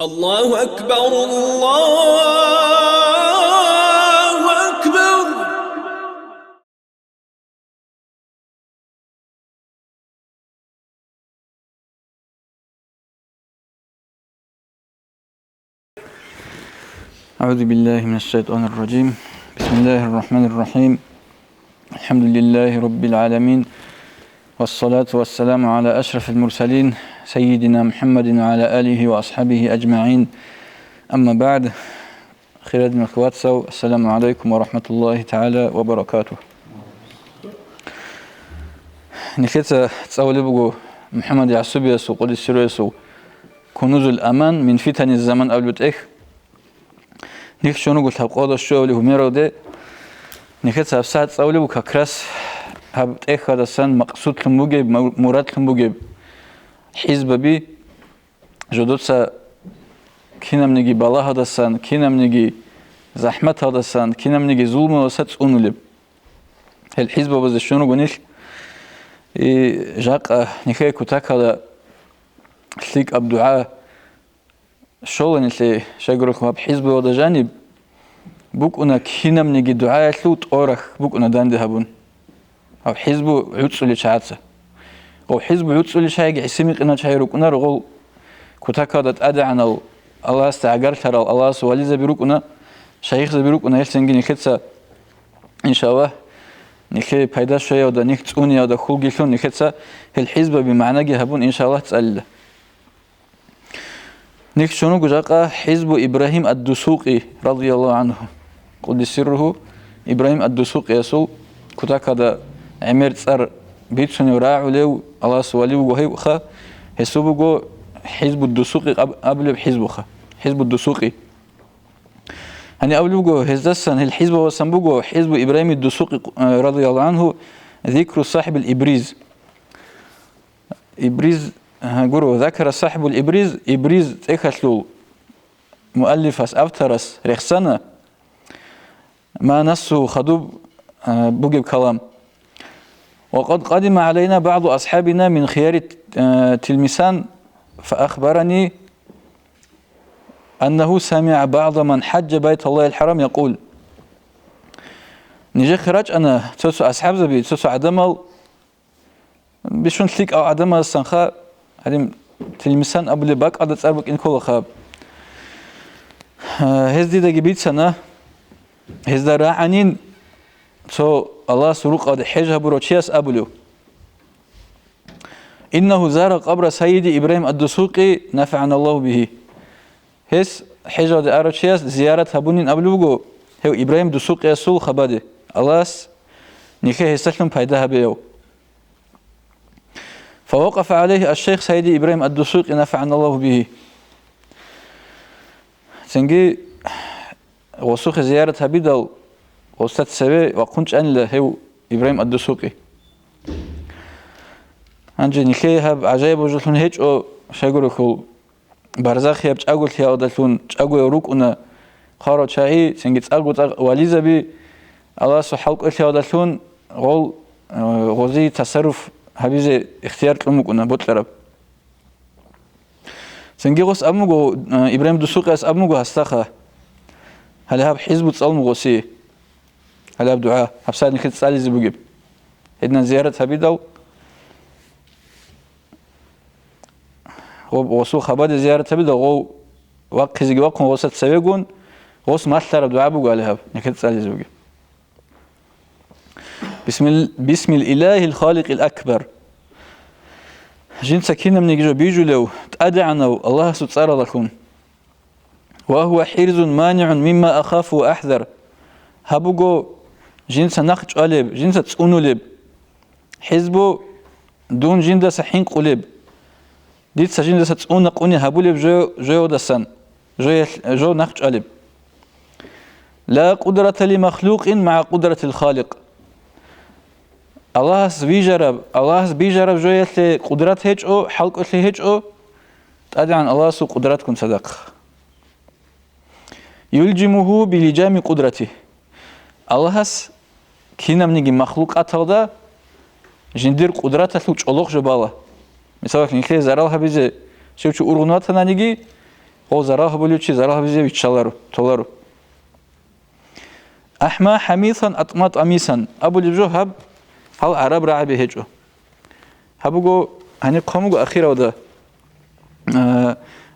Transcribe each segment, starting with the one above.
الله أكبر الله أكبر. أعوذ بالله من الشيطان الرجيم. بسم الله الرحمن الرحيم. الحمد لله رب العالمين، والصلاة والسلام على أشرف المرسلين سيدنا محمد وعلى آله وأصحابه أجمعين. أما بعد، خيرات الأخوات، السلام عليكم ورحمة الله تعالى وبركاته. نخيت تسأولي بقو محمد يعصب يسو قد السر يسو كنوز الأمان من فتن الزمن أولوت إخ. نخ شنو قلت هبقاض الشغل هميرو دي نخيت هبسات تسأولي بقو كاكراس هبت إخ هذا سن مقصود لنبوغيب مراد لنبوغيب حزب بي جدود سا كينام نجي بالا هذا سن كينام نجي زحمة هذا سن كينام نجي ظلم وسات أنولب الحزب بز شنو قنيش جاق نخي كتاك هذا سليك أبدعاء شغل اللي شجرك ما بحزب وده جانب بوك أنا كينام نجي دعاء لوت أورخ بوك أنا داندي هبون أو حزب عدس اللي شعاتسه أو حزب عدس اللي شايق عسميق إنه شايروك أنا رغو كتاك هذا أدعنا الله استعجر ترى الله سوالي زبيروك أنا شيخ زبيروك أنا يلسنجي نخدسه إن شاء الله نخي بيدا شوية ودا نخدسوني ودا خلقي شون نخدسه الحزب بمعنى جهبون إن شاء الله تسأل نخ شنو جاقة حزب إبراهيم الدسوقي رضي الله عنه قد سره إبراهيم الدسوقي يسول كتاك هذا عمر تصر بيتشني وراعوا له الله سوالي وجهي وخا هسوبوا حزب الدسوقي قبل بحزب خا حزب الدسوقي يعني قبل بقول هزدسن الحزب وسنبقوا حزب إبراهيم الدسوقي رضي الله عنه ذكر صاحب الإبريز إبريز قولوا ذكر صاحب الإبريز إبريز تخلو مؤلفس أبترس رخصنا ما نسوا خدوب بقي بكلام وقد قدم علينا بعض أصحابنا من خيار تلمسان فأخبرني أنه سمع بعض من حج بيت الله الحرام يقول نجي خراج أنا تسو أصحاب زبي تسو عدمل بشون تليك أو عدمل السنخاء هذه تلمسان قبل باك عدد أربك إن كل خاب هزدي دا جبيت سنة هزدا راعنين تو الله سروق هذا حجها بروتشياس أبلو إنه زار قبر سيدي إبراهيم الدسوقي نفعنا الله به هس حجة هذا أروتشياس زيارة هبونين أبلوغو هو إبراهيم الدسوقي يسول خباده الله نخيه يستسلم فايدها بيو فوقف عليه الشيخ سيدي إبراهيم الدسوقي نفعنا الله به تنجي وسوخ زيارة هبيدل وستات سبي وقنش أن له هو إبراهيم الدسوقي أنجي نخيه هب عجائب وجلون هيج أو شايقولوا كل برزاخ يبج أقول يا أدلون أقول يروك أنا خارج شاهي سنجت أقول واليزا بي الله سبحانه وتعالى أدلون غول غزي تصرف هبيزة اختيار لمك أنا بطلب سنجي غص أمجو إبراهيم دسوقي أس أمجو هستخه هل هاب حزب تصل مغسي هل هاب دعاء هبساد نخد تسالي زبوجب هدنا زيارة هبيدو وصو خباد زيارة هبيدو غو وقت زيجي وقم وسط سويقون غص ما أثر دعاء بقو هل هاب نخد تسالي زبوجب بسم الإله الخالق الأكبر جنسا كينا من يجو بيجو لو تأدعنا الله سبحانه لكم وهو حرز مانع مما أخاف وأحذر هبوغو جنسا نخج ألب جنسا تسونو لب حزبو دون جندا سحين قلب ديت سجندا تسون قوني هبو لب جو دسن جو نخج ألب لا قدرة لمخلوق مع قدرة الخالق الله بيجرب جو يتلي قدرات هيج أو حلق أتلي هيج أو تأدعن الله سو قدراتكم صدق يلجمه بلجام قدرته الله كينا منيجي مخلوقات هذا جندير قدرات لوج الله جبالة مثلا نخلي زرالها بيجي شو أرغنات نانيجي او زراه بولوچي زراه بزي ويتشالارو تولارو احما حميثا اطمط اميسا ابو لجو هب هل عرب رعبي هجو هبغو هني قومو اخيرا ودا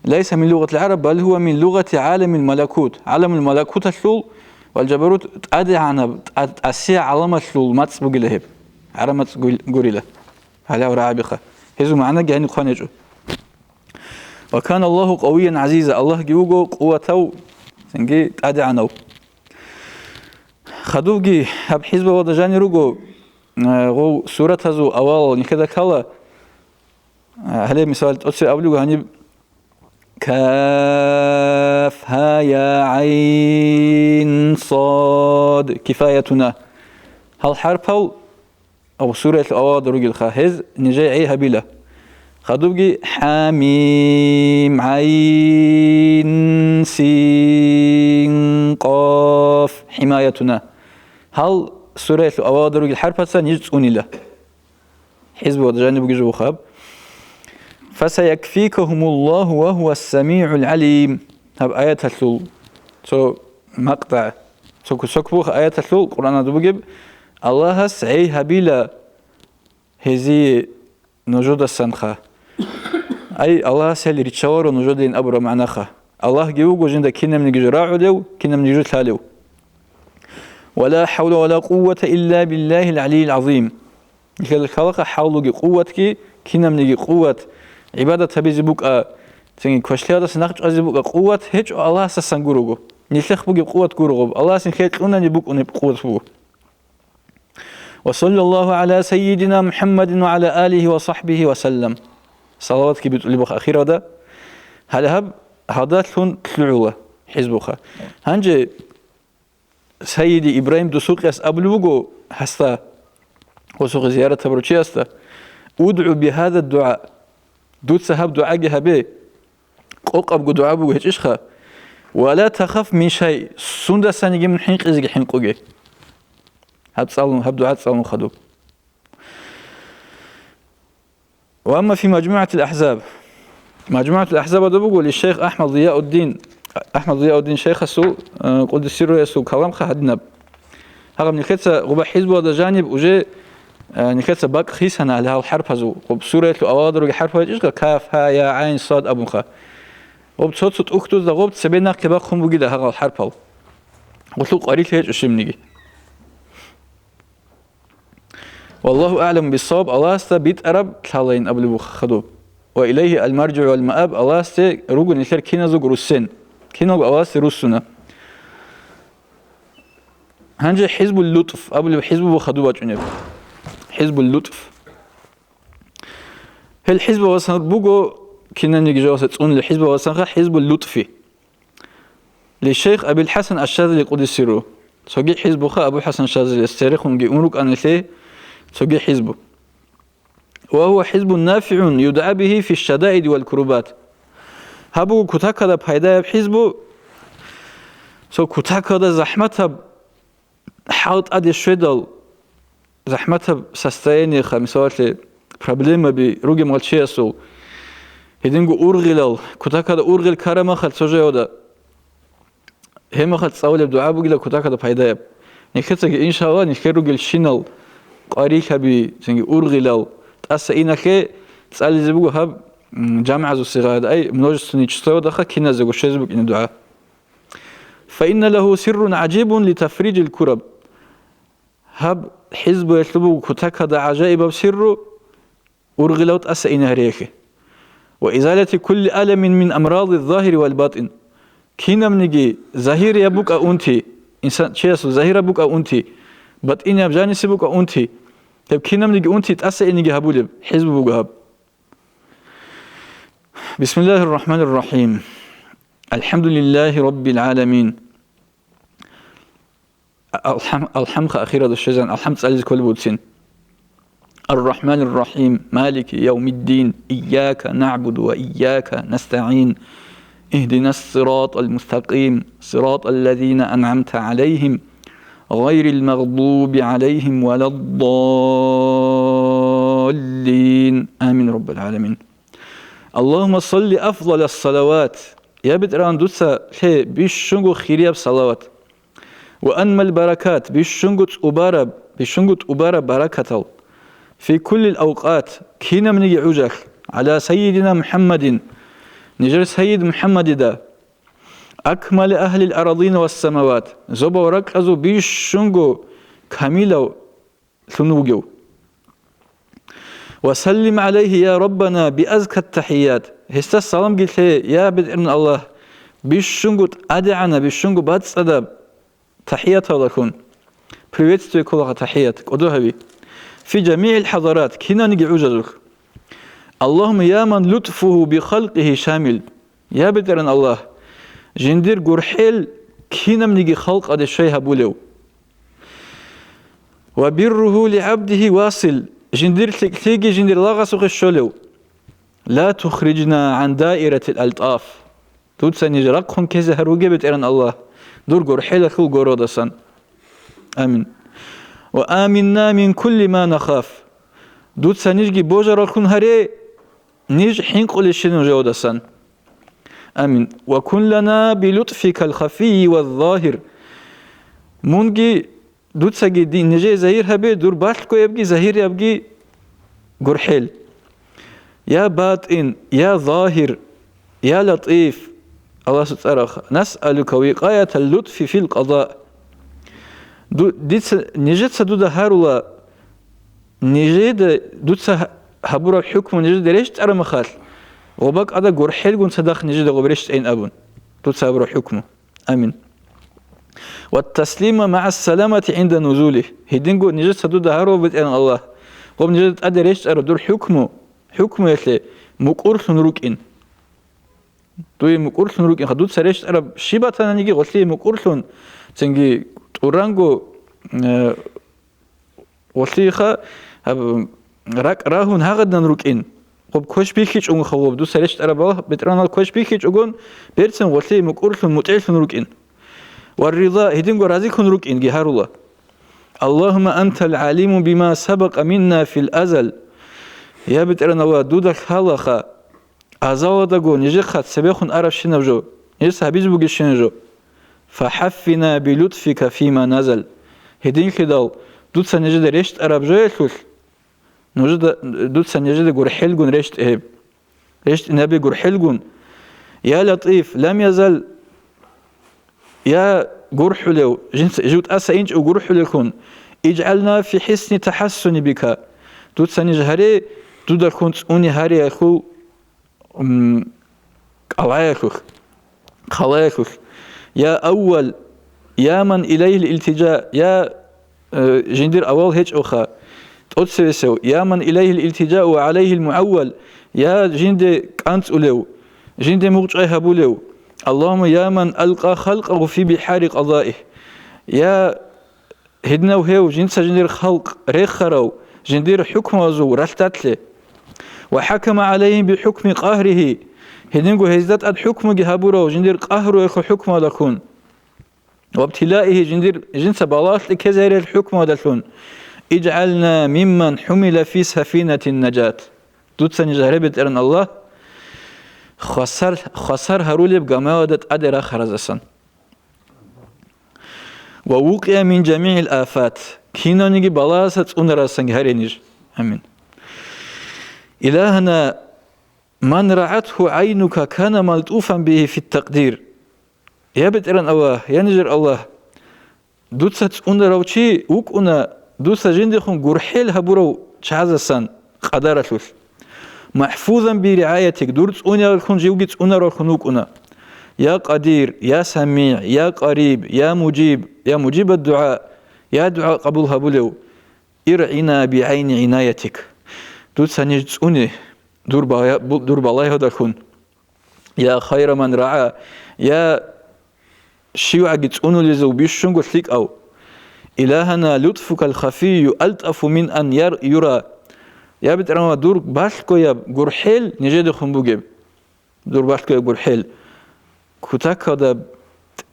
ليس من لغة العرب بل هو من لغة عالم الملكوت عالم الملكوت الشول والجبروت تأدي عنها أسيا علامة الشول ما تسبق لهب علامة غوريلا هلا ورعبخة هذو معنى جاني خانجو وكان الله قويا عزيزا الله جيوجو قوته سنجي تأدي عنه خدوجي هب حزب ودجاني روجو غو سورة هذو أول نكذا كلا هلا مثال تأثير أولو هني كاف ها يا عين صاد كفايتنا هل حرف أو سورة الأواد رجل خاهز نجاي عيها بلا خدوجي حميم عين سين قاف حمايتنا هل سورة الأواد رجل حرف سنجتوني له حزب وجانب جزء خاب فسيكفيكهم الله وهو السميع العليم هب آية الثول تو مقطع سكبوخ آية الثول قرآن دوبجب الله سعي هبيلا هذه نجود السنخة أي الله سهل ريتشاور ونجودين أبرا معناخة الله جيوجو جندا كنا من جراعو لو كنا من جوت لالو ولا حول ولا قوة إلا بالله العلي العظيم الخلق حولو قوتك كنا من قوة عبادة تبيز بوك تنجي كوشليا ده سنخش أزي بوك قوة هيج الله سسنجروجو نيشخ بوك قوة جروجو الله سنخيل كنا نبوك ونب قوة بو وصلى الله على سيدنا محمد وعلى آله وصحبه وسلم صلوات كي بتقولي بخ أخيرا ده هذا هب هذا ثون تلعوه حزبوخه هنجي سيدي إبراهيم دسوق يس أبلوجو هستا وسوق زيارة تبرشي هستا ادعو بهذا الدعاء دوت سهب دعاء جهبه قوق دعاء بو هيجخه ولا تخف من شيء سند سنجي من حين قزق حين قوجي هب صالون هب دعاء صالون خدو واما في مجموعة الأحزاب هذا بقول للشيخ أحمد ضياء الدين شيخ السو قد سيرو يسو كلام خدنا هذا من كتسا غبا حزب هذا جانب وجه نكتسا باق خيسنا على هالحرف هذو وبسورة الأوادر حرف هذا إيش كاف ها يا عين صاد أبو خا وبتصوت أختو ذا غبت سبينا كباق خم بجدا هذا الحرف هذا وتلو قريت هيج أشمنيجي والله أعلم بالصواب الله استبيت أرب كلاين قبل بخدوب وإليه المرجع والمآب الله است روجن الخير كنا زوج رسن كنا الله است رسنا هنجي حزب اللطف قبل حزب بخدوب أجنب حزب اللطف هل حزب وصل بوجو كنا نيجي جواسة تقول الحزب وصل حزب اللطفي للشيخ أبي الحسن الشاذلي قدس سيرو سوجي حزب خا أبو الحسن الشاذلي التاريخ ونجي أمرك أن له سوجي حزبه وهو حزب نافع يدعى به في الشدائد والكروبات هبو كتاك هذا بهيدا حزبه سو كتاك هذا زحمتها حاط أدي شدل زحمتها سستيني خمسات لي problem بروجي مالشيء سو هيدينجو أورغيلال كتاك هذا أورغيل كرامة خل سوجي هذا هم خل تصور الدعاء بقول كتاك هذا بهيدا نكتسك إن شاء الله نكرر روجي الشينال قاريك هبي تنجي أورغيلال أسا خي تسأل زبوه هب جامعة الصغار أي множественные числа دخل كنا زوج شزبك إن دعاء فإن له سر عجيب لتفريج الكرب هب حزب يطلبوا كتاك هذا عجائب بسره أرغلوت أسا ريخه وإزالة كل ألم من أمراض الظاهر والباطن كنا منجي ظاهر يبوك أنتي إنسان شيء ظاهر يبوك أنتي باطن يبجاني سبوك أنتي طيب كنا منجي أنتي تأسا إنجي هبولب حزب بوجهب بسم الله الرحمن الرحيم الحمد لله رب العالمين الحمد أخيرا الشجان الحمد سألز كل بوتسين الرحمن الرحيم مالك يوم الدين إياك نعبد وإياك نستعين اهدنا الصراط المستقيم صراط الذين أنعمت عليهم غير المغضوب عليهم ولا الضالين آمين رب العالمين اللهم صل أفضل الصلوات يابت ران دوتسا لي بيشونغو خيرياب صلوات وأنما البركات بيشونغوت أبارة بركة في كل الأوقات كينا من يعوجك على سيدنا محمد نجر سيد محمد دا أكمل أهل الأراضين والسماوات زوبا وركزو بيشونغو كاميلو ثنوجو وسلم عليه يا ربنا بأزكى التحيات هستا السلام قلت يا بدء الله بيشونغو أدعنا بيشونغو باتس أدب تحيات لكم приветствие كلها تحيات قدوها في جميع الحضارات كنا نجي عجزك اللهم يا من لطفه بخلقه شامل يا بدر الله جندير قرحيل كنا نجي خلق هذا الشيء هبولو وبره لعبده واصل جندير تيجي جندير لاغسوخ الشولو لا تخرجنا عن دائرة الألطاف توتسا نجرقهم كذا هروجي بدر الله دور قرحيل خل قرودسان آمين وآمنا من كل ما نخاف دوت سنجي بوجر الكون هري نيج حين قل الشنو جودسان آمين وكن لنا بلطفك الخفي والظاهر مونجي دوت سجي دي نجي زهير هبي دور باشكو يبقي زهير يبقي قرحيل يا باطن يا ظاهر يا لطيف الله سبحانه نسألك وقاية اللطف في القضاء نجد سدودا هارولا نجد دوتسا هبورا الحكم نجد ليش ترى مخال وباك هذا قرحيل قن صدق نجد غبريش أين أبون دوتسا هبورا الحكم آمين والتسليم مع السلامة عند نزوله هيدينغو نجد سدودا هارو بتأن الله قم نجد هذا ليش ترى دور حكم يتلي مقرث نروكين دوي مقرث نروكين خدود سريش ترى شيبة نيجي غسلي مقرث تنجي أورانغو وصيخة راهون هاغدنا نروكين قب كوش بيكيش أون خواب دو سريش أربعة بترانا كوش بيكيش أون بيرسن وصي مقرث متعيل نروكين والرضا هدينغو رازيك نروكين جهار الله اللهم أنت العليم بما سبق منا في الأزل يا بترانا ودودك خالخا أزودغو نجيخات سبيخون أرف شنوجو نجيس هبيز بوغي شنوجو فحفنا بلطفك فيما نزل هدين خدال دوتسا نجد رشت أراب جويتلوش نجد دوتسا نجد قرحلقون رشت إهب رشت نبي قرحلقون يا لطيف لم يزل يا قرحلو جنس جوت أسا إنج وقرحلكون اجعلنا في حسن تحسن بك دوتسا نجهري دودا كنت أوني هاري أخو خلايكوخ يا أول يا من إليه الالتجاء يا جندير أول هيج أخا تقصيسو يا من إليه الالتجاء وعليه المعول يا جندي كانت أولو جندي مغجع هبولو اللهم يا من ألقى خلقه في بحار قضائه يا هدنا وهيو جنس جندير خلق ريخرو جندير حكم وزو رشتاتلي وحكم عليهم بحكم قهره هدنغو هزدت الحكم جهابورو جندير قهرو يخو حكم لكون وابتلائه جندير جنس بلاش لكزير الحكم دلون اجعلنا ممن حمل في سفينة النجاة دوتسا نجهربت إرن الله خسر هرولي بقماودت أدرا خرزسن ووقع من جميع الآفات كينا نجي بلاسة أنرسن هرينج أمين إلهنا من رعته عينك كان ملطوفا به في التقدير يا بترن الله يا نجر الله دوتسا أنروشي وكنا دوتسا جندخون قرحيل هبورو شعزسن قدرتلوش محفوظا برعايتك دورت أنرخون جيوجت أنرخون وكنا يا قدير يا سميع يا قريب يا مجيب الدعاء يا دعاء قبولها بلو ارعنا بعين عنايتك دوتسا نجت دور بالله هداكون يا خير من رعى يا شيوع جتونو لزو بيشونغو ثيك أو إلهنا لطفك الخفي ألطف من أن يرى يا بترما دور باشكو يا قرحيل نجد خنبوجب دور باشكو يا قرحيل كتاك هذا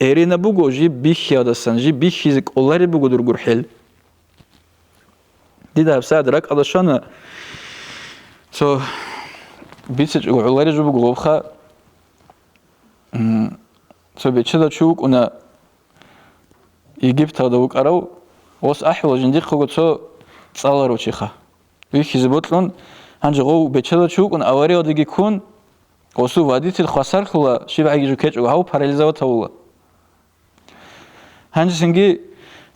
إيرينا بوجو جيب بيخي هذا سن جيب بيخي زك الله بوجو دور قرحيل دي ده بساعد راك هذا شنا بيسج الله يجيب بوجو خا بيتشدا شوك أنا يجيب هذا وكأرو وس أحوال جندي خو تو تصالرو شيخه ويك يزبطلون هنجو بيتشدا شوك أنا أوري ودي يكون وسو واديت الخسر خلا شيء بعيد جو كيتش وهاو باراليزا وتولا هنج سنجي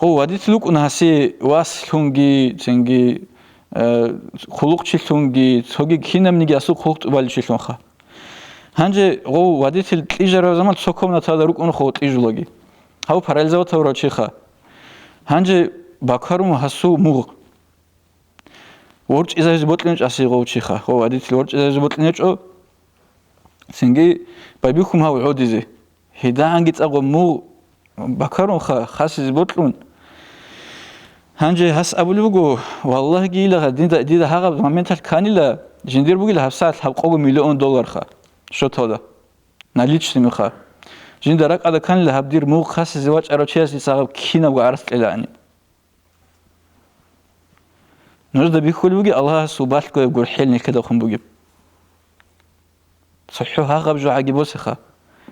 هو واديت لوك أنا هسي واس لونجي سنجي خلق شلونجي توجي كينا مني جاسو خلق بالي شلونخه هنج هو واديت الإجارة زمان تسكم نتادروك أنو خود إجلاجي هاو باراليزا وتورا شيخه هنج بكرم هسو موغ ورج إذا زبطلنش أسيغو شيخه هو واديت الورج إذا زبطلنش أو سنجي بيبيكم هاو عوديزه هدا عنجت أقوى موغ بكرم خاص زبطلون هنج هس أبلوجو والله جيلا ديدا هاغ مامنتال كانيلا جندير بقول هفسات حقوق $1,000,000 خا شو هذا ناليش تمخا جندرك هذا كان له هبدير مو خاص زواج أروتشياس يساعد كينا وعرفت إلاني نرد بيقول بقول الله سبحانه يقول حيلني كده خم بقول صحوا هاغ بجو عجيبو سخا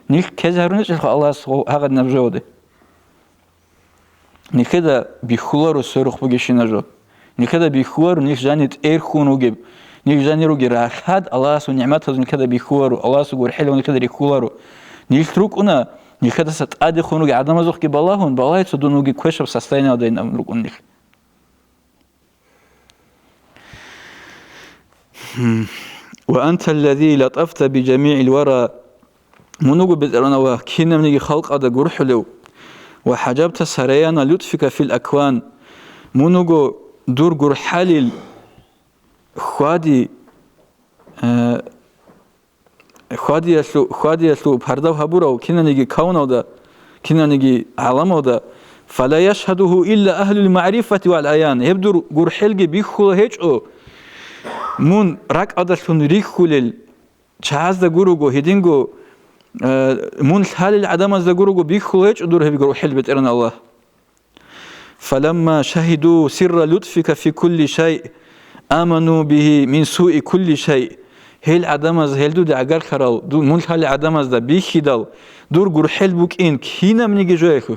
نيل كذا هرونش الله هاغ نبجوده نكذا بيخوارو سرخ بقشينا جو نكذا بيخوارو نيل جانت إيرخون وجب نيل جاني روجي راحت الله سو نعمته نكذا بيخوارو الله سو قول حلو نكذا يخوارو نيل تروك أنا نكذا ستأدي خونوجي عدم زوج كبلاهون بالله تدونوجي كويش بسستينا ودين أمرك نيل وأنت الذي لطفت بجميع الورى منوجو بدرنا وكينا مني خلق هذا جرح له وحجبت سريان لطفك في الأكوان منوجو دور جرحالي خوادي يسلو بردو هبورو كنا نيجي كونه ده كنا نيجي علامه ده فلا يشهده إلا أهل المعرفة والعيان يبدو جرحالجي بيخو هيجو من رك أدرسون ريخولل شهاز ده جروجو هيدينجو من حال العدم از دغورو بيخوج دور هبي روحل بترن الله فلما شهدوا سر لطفك في كل شيء آمنوا به من سوء كل شيء هل عدم از هل دو عقل خرال دو من حال العدم از ده بيخدال دور غرحل بوك إن كينا منيجي جايخ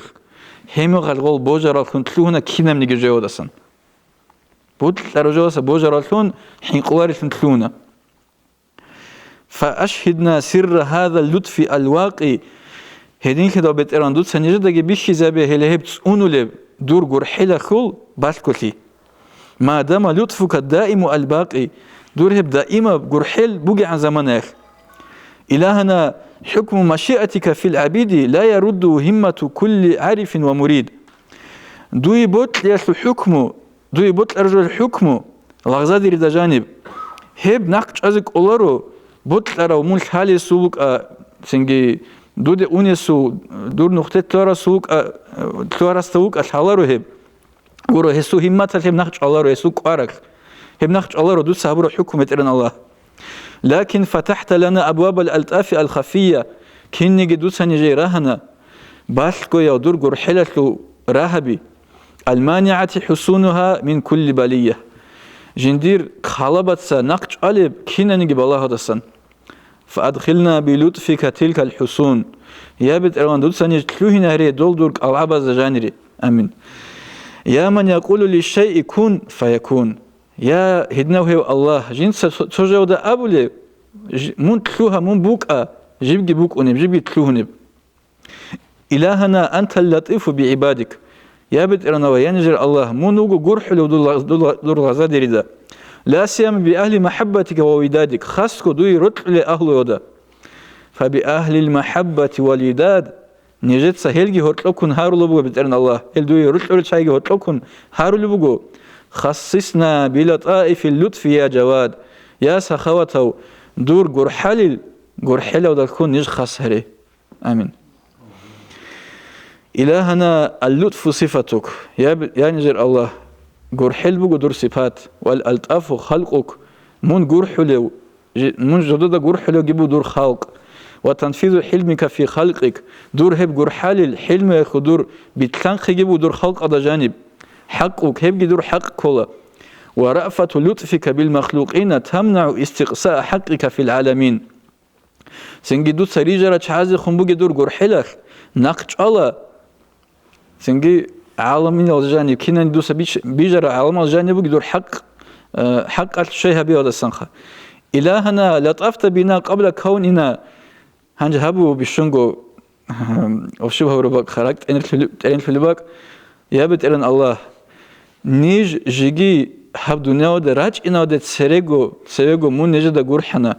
هم غلغول بوجرال كن تلونا كينا منيجي جاودسن بود ترجوس بوجرال كن حين قواري تلونا فأشهدنا سر هذا اللطف الواقي هدين كده بتران دوت سنجد دقي بيشي زبي هلهبت أنولب دور غرحلة خل باشكوتي ما دام لطفك الدائم الباقي دور هب دائما غرحل بوجي عن زمانك إلهنا حكم مشيئتك في العبيد لا يرد همة كل عارف ومريد دوي بوت ليسو حكمه دوي بوت أرجو الحكم لغزادي ردا جانب هب نقش أزك أولارو بوتلارا ومول حالي سوق سنجي دود أونيسو دور نقطة تلارا سوق أشهالارو هب ورو هسو همات هم نخش الله رو هسو قارك هم نخش الله رو دو سابرو حكمة إرن الله لكن فتحت لنا أبواب الألطاف الخفية كني جدوس نجي راهنا باشكو يدور جرحلة راهبي المانعة حصونها من كل بلية جندير خالبتسا نقش ألب كنا نجيب الله هذا فأدخلنا بلطفك تلك الحصون يا بيت إروان دوت سنج تلوه نهري دول دورك ألعاب الزجانري أمين يا من يقول للشيء كن فيكون يا هدنا وهو الله جنس تجاوز أبولي من تلوها من بوكا جيبي بوك أنب جيبي تلوه نب إلهنا أنت اللطيف بعبادك يا بيت إروان وينجر الله من نوجو جرح لو دور غزاد ردا لا سيما بأهل محبتك وودادك خاصك دوي رطل لأهل يودا فبأهل المحبة والوداد نجد سهلجي هرتلكن هارو لبوغو بترن الله هل دوي رطل شايجي هرتلكن هارو لبوغو خصصنا بلطائف اللطف يا جواد يا سخوته دور جرحل ودكون نج خسره آمين إلهنا اللطف صفتك يا نجر الله جرحل بوغو دور صفات والألطاف خلقك من جرحلو من جدود جرحلو جيبو دور خلق وتنفيذ حلمك في خلقك دور هب جرحال الحلم يخدور بتلانخ جيبو دور خلق على جانب حقك هب دور حق كله ورأفة لطفك بالمخلوقين تمنع استقصاء حقك في العالمين سنجي دو سريجرة شعازي خنبوجي دور جرحلخ نقش الله سنجي عالمين الجانب كنا ندوس بيجرى عالم الجانب دور حق الشيء هبي هذا السنخة إلهنا لطفت بنا قبل كوننا هنجهبوا بشنجو وشبه ربك خرجت أين في الباك يا بترن الله نيج جيجي هب دنيا ودراج إنا ودت سرقو مو نجد جرحنا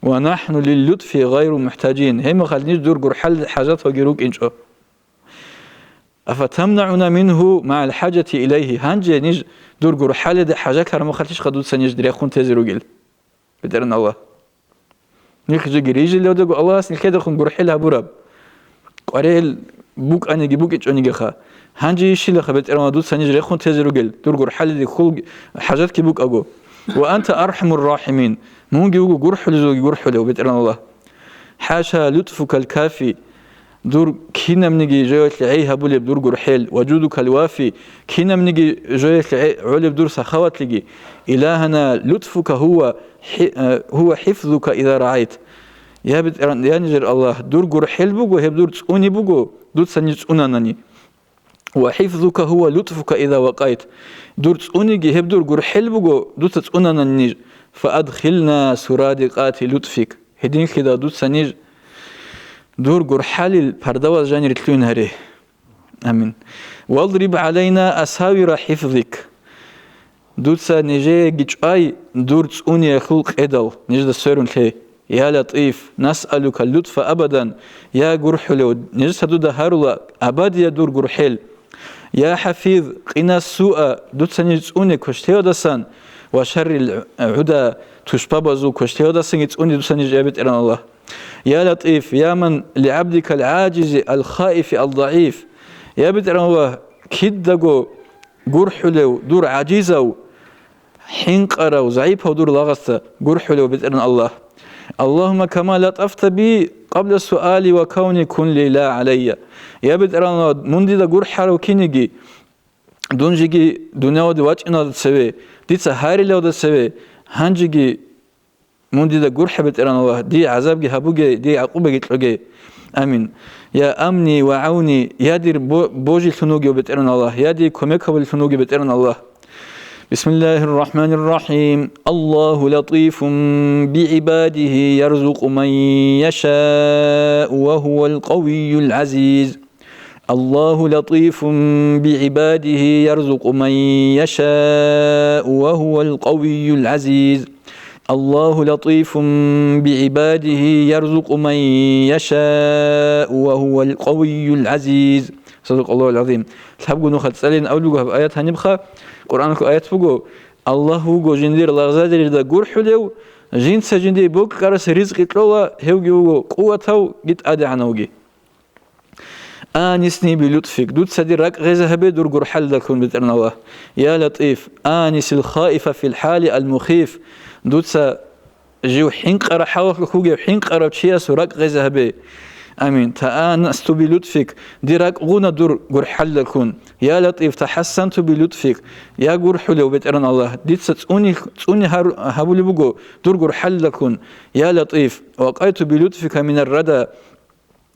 ونحن لللطف غير محتاجين هم خلنيش دور جرحل حاجات وجروك إنشأ أفتمنعنا منه مع الحاجة إليه هنجي نيج دور جرحل ده حاجة كرم خلتش خدود سنيج دري خون تزروجل بترن الله نيخ جريج اللي ودق الله سنيل كده خون جرحلها براب قريل بوك أنا جيبوك إيش أنا جخا هنجي يشيل خبت أنا دود سنيج دري خون تزروجل دور جرحل دي خل حاجات كيبوك أجو وأنت أرحم الراحمين مو جيبوك جرحل زوج جرحل وبترن الله حاشا لطفك الكافي دور كينا منجي جويت لعيها بولي بدور جرحيل وجودك الوافي كينا منجي جويت علي بدور سخوات لجي إلهنا لطفك هو حفظك إذا رعيت يا نجر الله دور جرحيل بوجو هي بدور تسوني بوجو دور سنيج أناني وحفظك هو لطفك إذا وقيت دور تسوني جي هي بدور جرحيل بوجو دور تسوناني فأدخلنا سرادقات لطفك هدين كده دور سنيج دور جرحال البردوة جاني رتلون هري آمين واضرب علينا أساور حفظك دوتسا نجي جيجاي دور تسوني خلق إدل نجد السيرون لي يا لطيف نسألك اللطف أبدا يا جرحل نجد دودا هارلا أبد يا دور جرحل يا حفيظ قنا السوء دوتسا نجد تسوني كشتيو دسان وشر العدا تشبابزو كشتيو دسان تسوني دوتسا نجد أبد إلى الله يا لطيف يا من لعبدك العاجز الخائف الضعيف يا بدر هو كدغو غرحلو دور عجيزو حنقرو ضعيف ودور لغست غرحلو بدر الله اللهم كما لطفت بي قبل السؤال وكوني كن لي لا علي يا بدر مندي دا غرحلو كينيجي دونجيجي دنيا دي واچنا دسوي ديتس هاري لو دسوي هانجيجي مندي دا غرح بتران الله دي عذاب جي هبوجي دي عقوبة جتلوجي آمين يا أمني وعوني يا دير بوجي ثنوجي بتران الله يا دي كمك هبل ثنوجي بتران الله بسم الله الرحمن الرحيم الله لطيف بعباده يرزق من يشاء وهو القوي العزيز الله لطيف بعباده يرزق من يشاء وهو القوي العزيز الله لطيف بعباده يرزق من يشاء وهو القوي العزيز صدق الله العظيم تحبوا نخد سالين أولوغو بآيات هنبخا قرآنك آيات بقو الله هو جندير الله غزادر دا قرح ليو جنس جندي بوك كارس رزق إطلولا هوغي هو قوة جيت أدي عنوغي آنسني بلطفك دوت سدي راك غيزة هبي دور قرحل لكم بترن الله يا لطيف آنس الخائف في الحال المخيف دوتسا جيو حنقرا حاوك خوجي حنقرا تشيا سراك غيزة هبي آمين تآنست بلطفك ديراك غونا دور قرحل لكم يا لطيف تحسنت بلطفك يا قرحل وبترن الله ديتسا تسوني هبولي بقو دور قرحل لكم يا لطيف وقيت بلطفك من الردى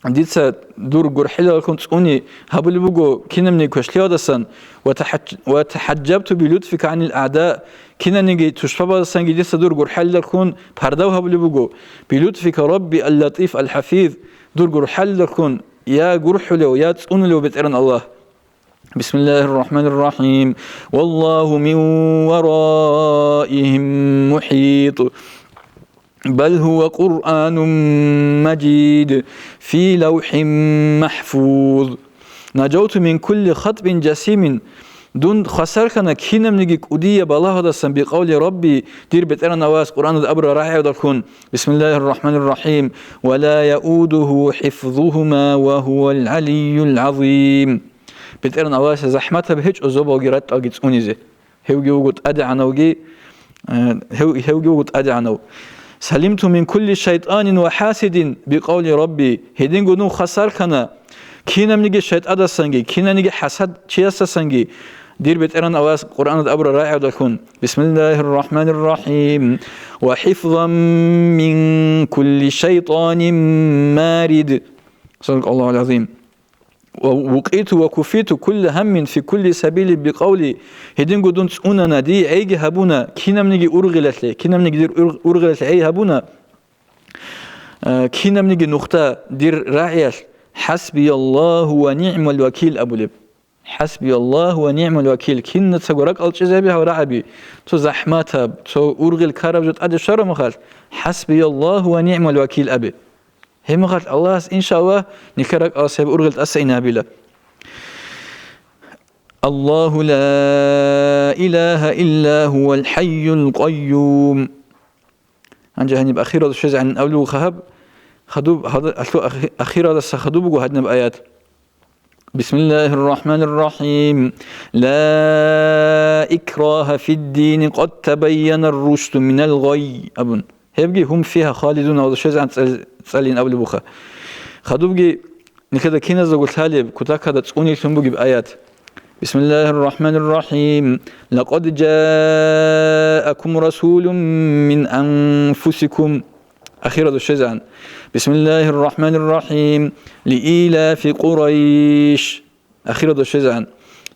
ديتسا دور قرحل لكم تسوني هبولي بقو كينمني كشليا دسان وتحجبت بلطفك عن الأعداء كنا نجي تشبه سنجي ديسا دور قرحل لكم بردوها بلي بقو بلطفك ربي اللطيف الحفيظ دور قرحل لكم يا قرحلو يا تسونلو بترن الله بسم الله الرحمن الرحيم والله من ورائهم محيط بل هو قرآن مجيد في لوح محفوظ نجوت من كل خطب جسيم دون خسر كنا كينا منجيك أدية بالله دسن بقول ربي دير بترن نواس قرآن الأبر راعي ودكون بسم الله الرحمن الرحيم ولا يؤوده حفظهما وهو العلي العظيم بترن نواس زحمتها بهج أزوبا وجرات أجت أنيزه هوجي وجود أدعنوجي هوجي وجود أدعنو سلمت من كل شيطان وحاسد بقول ربي هدين جنو خسر كنا كينا منجي شيطان دسنجي كينا نجي حسد شياسة سنجي دير بترن أواس قرآن الأبر راعي ودكون بسم الله الرحمن الرحيم وحفظا من كل شيطان مارد. صدق الله العظيم. ووقيت وكفيت كل هم في كل سبيل بقولي هدين قدون تسؤوننا دي عيجي هبونا كينا منيجي أرغلت لي كينا منيجي دير أرغلت عي هبونا كينا منيجي نقطة دير راعيش حسبي الله ونعم الوكيل أبو لب. حسبي الله ونعم الوكيل. كينا تسقرك الجزابي ورعبي تو زحماتها تو أرغل كارب جد أدي شر مخال. حسبي الله ونعم الوكيل أبي هم قال الله إن شاء الله نكرك أصحاب أرغلت أسعنا بلا. الله لا إله إلا هو الحي القيوم. عن جهنم أخيرا الشيء عن أولو خهب خدوب هذا أخيرا السخدوب وهدنا بآيات. بسم الله الرحمن الرحيم. لا إكراه في الدين قد تبين الرشد من الغي. أبن هبجي هم فيها خالدون. هذا الشيء عن تسألين أولو بخا خدوبجي نكذا كينا زغل تالب كتاك هذا تسوني سنبوجي بآيات. بسم الله الرحمن الرحيم. لقد جاءكم رسول من أنفسكم. أخيرا الشيء عن بسم الله الرحمن الرحيم. لإيلاف قريش. أخيرا الشيء عن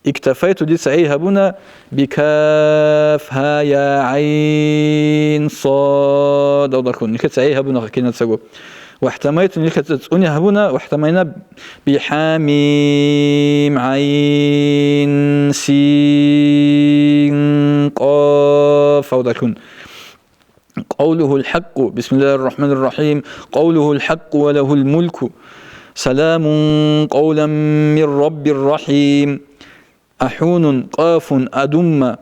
اكتفيت دي سعيها بنا بكاف ها يا عين صاد أو ضركون نكت سعيها بنا كنا تسقو. واحتميت نكت تسوني هبنا واحتمينا بحاميم عين سين قاف أو ضركون. قوله الحق. بسم الله الرحمن الرحيم. قوله الحق وله الملك. سلام قولا من رب الرحيم. أحون قاف أدم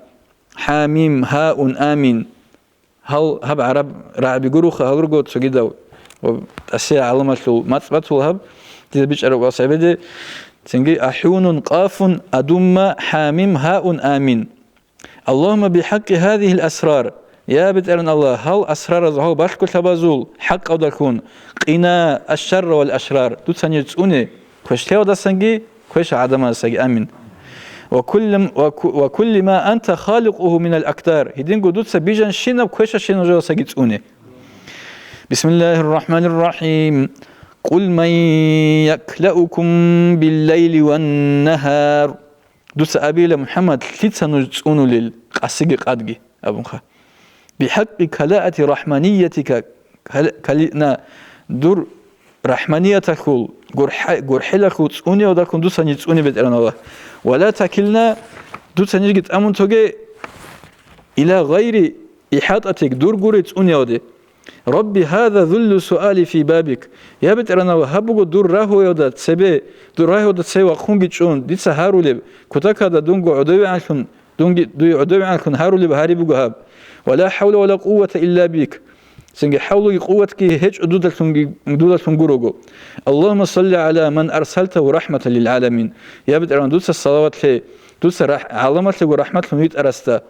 حاميم هاء آمين. هل هب عرب رعب جروخ هرجوت سجدوا وأشياء علامة ما تثبتوا هب تبيش أروق أصعبه تنجي أحون قاف أدم حاميم هاء آمين. اللهم بحق هذه الأسرار يا بترن الله هل أسرار زهو باشكو تبازول حق أو دكون قنا الشر والأشرار دوتساني تسوني كوش تيو دسنجي كوش عدم دسنجي آمين. وكل ما أنت خالقه من الأكتار هدين قدود سبيجان شينا وكوش شينا جو سجدوني. بسم الله الرحمن الرحيم. قل من يكلأكم بالليل والنهار. دوس أبيل محمد لتسانو تسونو للقاسق قادقي أبنخا بحق كلاءة رحمانيتك كلنا دور رحمانيتك قرحلك تسوني ودكم دوساني تسوني بدرنا الله ولا تكلنا دوساني جت أمون توجي إلى غير إحاطتك دور قريت تسوني ودي. ربي هذا ذل سؤالي في بابك يا بدرنا وهبوا دور راهو يودا تسبي دور راهو يودا تسوي وخون بيتشون دي سهارو لب كتاك هذا دونجو عدوي عنكم دونجو عدوي عنكم هارو لب هاري بجهاب. ولا حول ولا قوة إلا بك. سنجي حولوا قوتك هج دودة تنجروجو. اللهم صل على من أرسلته رحمة للعالمين. يا بدران دوس الصلوات لي دوس علامة لي ورحمة لنيت أرستا.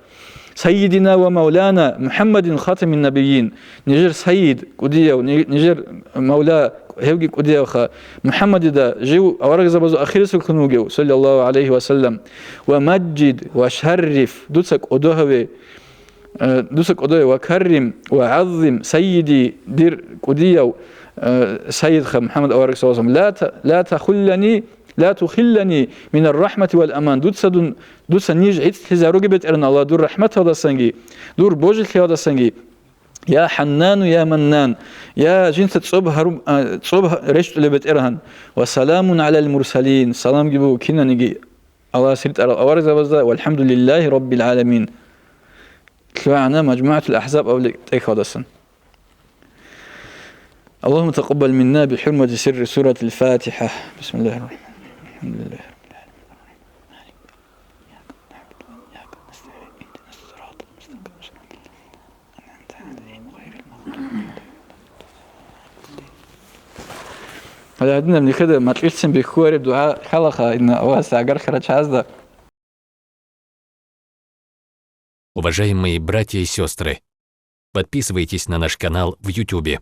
سيدنا ومولانا محمد خاتم النبيين. نجر سيد قدية ونجر مولا هيوجي قدية وخا محمد دا جو أورق زبزو أخير سكنوجو صلى الله عليه وسلم. ومجد وشرف دوسك أدوهوي دوسك أدوي وكرم وعظم سيدي دير قدية سيد محمد أورك صلى الله عليه وسلم. لا تخلني من الرحمة والأمان. دوس نيج عيد هزاروج بيت إرن الله دور رحمة هذا السنجي دور بوجل هذا السنجي. يا حنان يا منان يا جنس تصوب رشت اللي بيت إرهن. وسلام على المرسلين. سلام جبوا كنا نجي الله سيرت أورك زبزة والحمد لله رب العالمين. معنا مجموعة الأحزاب أو تيك هذا السن. اللهم تقبل منا بحرمة سر سورة الفاتحة. بسم الله الرحمن الرحيم. الحمد لله رب العالمين. إياك نستعين اهدنا الصراط المستقيم أنعمت عليهم غير المغضوب. هذا عندنا من كده ما تقولش بخور الدعاء خلقها إن واسع قرخرة هذا. Уважаемые братья и сестры, подписывайтесь на наш канал в YouTube.